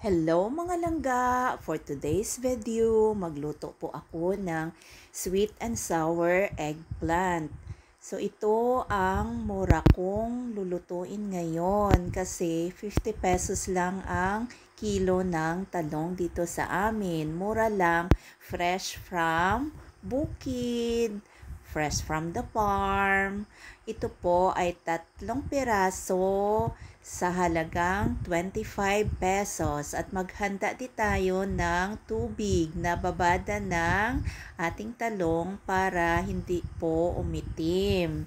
Hello mga langga! For today's video, magluto po ako ng sweet and sour eggplant. So ito ang mura kong lulutuin ngayon kasi 50 pesos lang ang kilo ng talong dito sa amin. Mura lang, fresh from bukid, fresh from the farm. Ito po ay 3 piraso sa halagang 25 pesos at maghanda di tayo ng tubig na babada ng ating talong para hindi po umitim.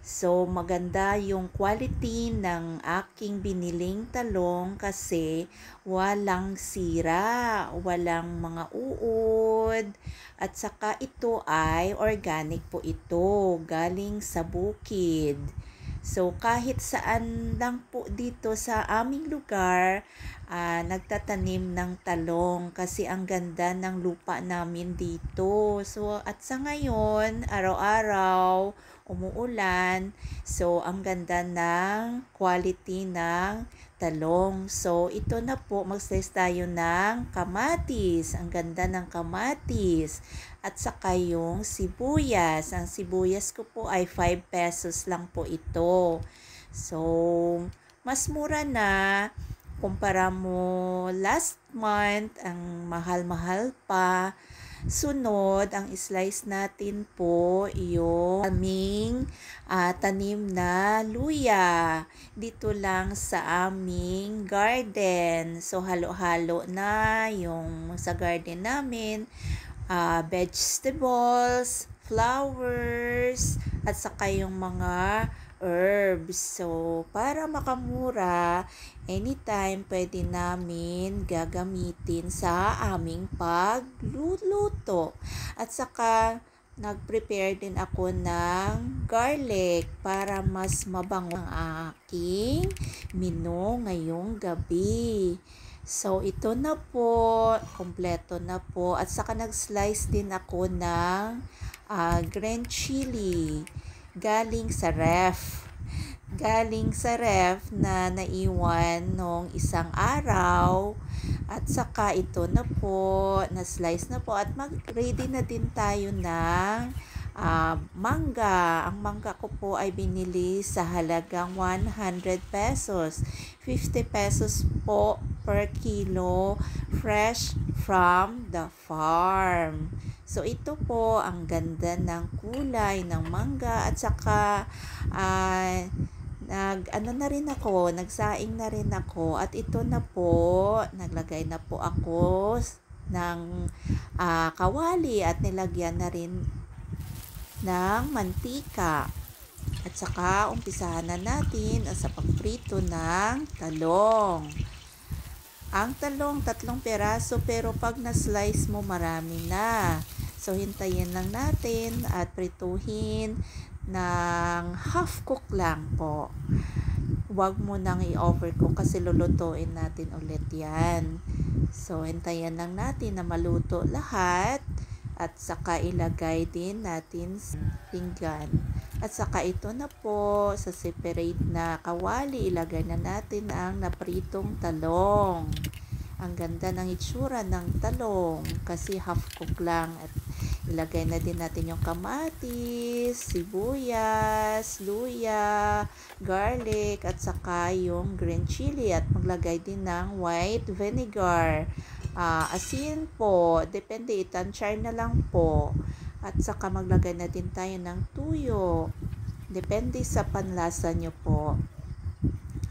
So, maganda yung quality ng aking biniling talong kasi walang sira, walang mga uod, at saka ito ay organic po ito, galing sa bukid. So, kahit saan lang po dito sa aming lugar, nagtatanim ng talong kasi ang ganda ng lupa namin dito. So, at sa ngayon, araw-araw, umuulan. So, ang ganda ng quality ng talong. So, ito na po, mag-slice tayo ng kamatis. Ang ganda ng kamatis. At saka yung sibuyas. Ang sibuyas ko po ay 5 pesos lang po ito. So, mas mura na. Kumpara mo last month, ang mahal-mahal pa. Sunod, ang slice natin po yung aming tanim na luya. Dito lang sa aming garden. So, halo-halo na yung sa garden namin. Vegetables, flowers, at saka yung mga herbs. So, para makamura, anytime pwede namin gagamitin sa aming pagluluto. At saka, nag-prepare din ako ng garlic para mas mabango ang aking menu ngayong gabi. So, ito na po. Kompleto na po. At saka nag-slice din ako ng green chili. Galing sa ref. Galing sa ref na naiwan nung isang araw. At saka ito na po. Na-slice na po. At mag-ready na din tayo ng mangga. Ang mangga ko po ay binili sa halagang 100 pesos. 50 pesos po per kilo, fresh from the farm. So, ito po, ang ganda ng kulay ng mangga at saka nagsaing na rin ako at ito na po, naglagay na po ako ng kawali at nilagyan na rin ng mantika. At saka, umpisahan na natin sa pagprito ng talong. Ang talong, 3 piraso, pero pag na-slice mo, marami na. So, hintayin lang natin at prituhin ng half cook lang po. Huwag mo nang i-overcook kasi lulutuin natin ulit yan. So, hintayin lang natin na maluto lahat. At saka ilagay din natin sa pinggan. At saka ito na po, sa separate na kawali, ilagay na natin ang napritong talong. Ang ganda ng itsura ng talong kasi half cook lang. At ilagay na din natin yung kamatis, sibuyas, luya, garlic, at saka yung green chili. At maglagay din ng white vinegar. Asin po, depende, itansya na lang po. At saka maglagay na din tayo ng tuyo. Depende sa panlasa nyo po.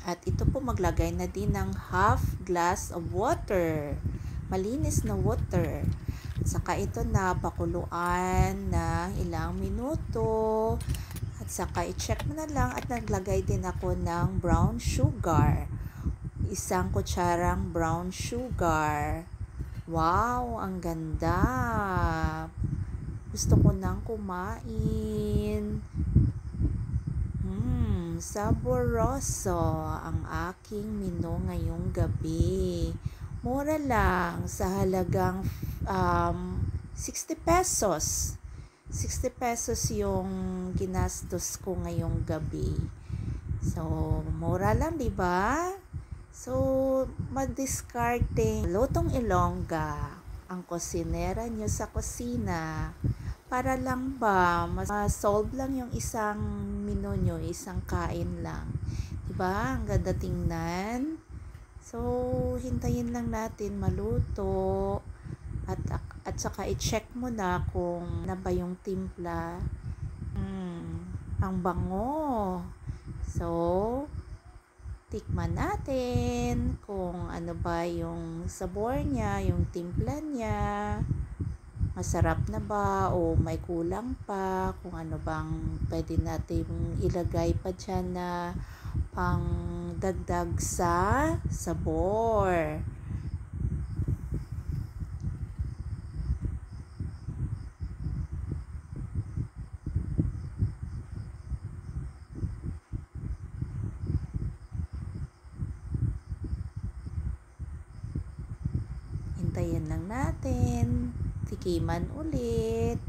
At ito po, maglagay na din ng half glass of water. Malinis na water. At saka ito na pakuluan ng ilang minuto. At saka i-check mo na lang at naglagay din ako ng brown sugar. 1 kutsarang brown sugar. Wow, ang ganda. Gusto ko nang kumain. Saboroso ang aking menu ngayong gabi. Mura lang sa halagang 60 pesos. 60 pesos yung ginastos ko ngayong gabi. So, mura lang, di ba? So, madiscarding lutong ilongga ang kusinera nyo sa kusina para lang ba solve lang yung isang menu nyo, isang kain lang. Diba? Ang ganda tingnan. So, hintayin lang natin maluto at saka i-check mo na kung na ba yung timpla. Ang bango. So, tikman natin kung ano ba yung sabor niya, yung timpla niya. Masarap na ba o may kulang pa, kung ano bang pwede natin ilagay pa dyan na pang dagdag sa sabor. Hintayin lang natin, tikiman ulit.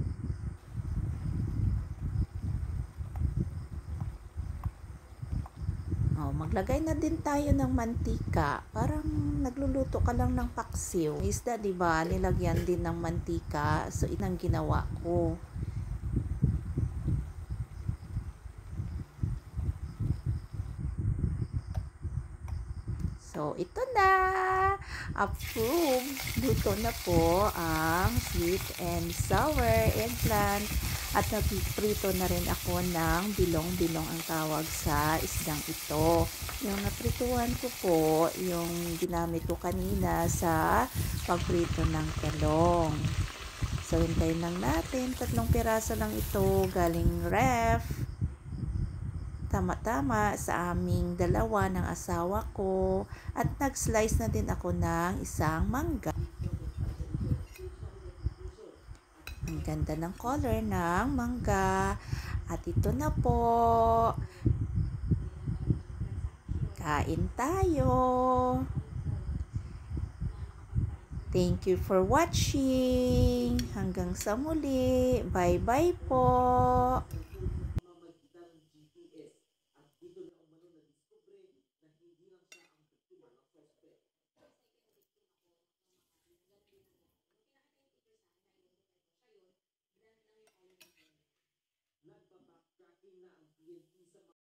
Maglagay na din tayo ng mantika. Parang nagluluto ka lang ng paksiw. Isda, 'di ba? Nilagyan din ng mantika. So, inang ginawa ko. So, ito na. Approve. Luto na po ang sweet and sour eggplant. At napiprito na rin ako ng bilong-bilong ang tawag sa isdang ito. Yung naprituhan ko po, yung ginamit ko kanina sa pagprito ng talong. So, hintayin lang natin. 3 piraso lang ito galing ref. Tama-tama sa aming dalawa ng asawa ko. At nag-slice na din ako ng isang mangga. Ang ganda ng color ng mangga. At ito na po. Kain tayo. Thank you for watching. Hanggang sa muli. Bye-bye po.